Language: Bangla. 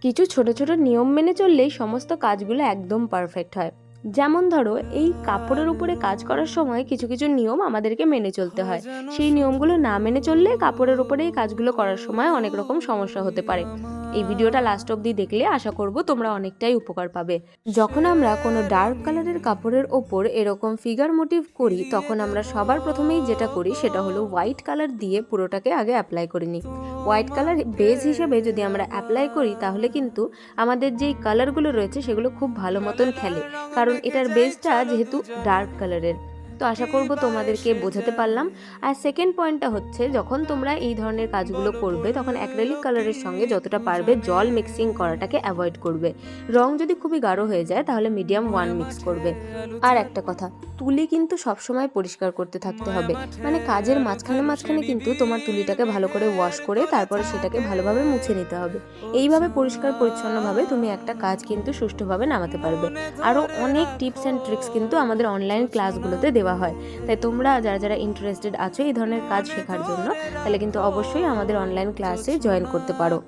কিছু ছোট ছোট নিয়ম মেনে চললেই সমস্ত কাজগুলো একদম পারফেক্ট হয়। যেমন ধরো, এই কাপড়ের উপরে কাজ করার সময় কিছু কিছু নিয়ম আমাদেরকে মেনে চলতে হয়। সেই নিয়মগুলো না মেনে চললে কাপড়ের উপরে এই কাজগুলো করার সময় অনেক রকম সমস্যা হতে পারে। এই ভিডিওটা লাস্ট অবধি দেখলে আশা করব তোমরা অনেকটাই উপকার পাবে। যখন আমরা কোনো ডার্ক কালারের কাপড়ের ওপর এরকম ফিগার মোটিভ করি, তখন আমরা সবার প্রথমেই যেটা করি সেটা হলো হোয়াইট কালার দিয়ে পুরোটাকে আগে অ্যাপ্লাই করে নিই। হোয়াইট কালার বেস হিসেবে যদি আমরা অ্যাপ্লাই করি, তাহলে কিন্তু আমাদের যেই কালারগুলো রয়েছে সেগুলো খুব ভালো মতন খেলে, কারণ এটার বেসটা যেহেতু ডার্ক কালারের। তো আশা করব তোমাদেরকে বোঝাতে পারলাম। আর সেকেন্ড পয়েন্টটা হচ্ছে, যখন তোমরা এই ধরনের কাজগুলো করবে তখন অ্যাক্রিলিক কালারের সঙ্গে যতটা পারবে জল মিক্সিং করাটাকে অ্যাভয়েড করবে। রং যদি খুবই গাঢ় হয়ে যায় তাহলে মিডিয়াম 1 মিক্স করবে। আর একটা কথা, তুলি কিন্তু সবসময় পরিষ্কার করতে থাকতে হবে। মানে কাজের মাঝখানে মাঝখানে কিন্তু তোমার তুলিটাকে ভালো করে ওয়াশ করে তারপরে সেটাকে ভালোভাবে মুছে নিতে হবে। এইভাবে পরিষ্কার পরিচ্ছন্নভাবে তুমি একটা কাজ কিন্তু সুষ্ঠুভাবে নামাতে পারবে। আরও অনেক টিপস অ্যান্ড ট্রিক্স কিন্তু আমাদের অনলাইন ক্লাসগুলোতে দেওয়া হয়। তাই তোমরা যারা যারা ইন্টারেস্টেড আছো এই ধরনের কাজ শেখার জন্য, তাহলে কিন্তু অবশ্যই আমাদের অনলাইন ক্লাসে জয়েন করতে পারো।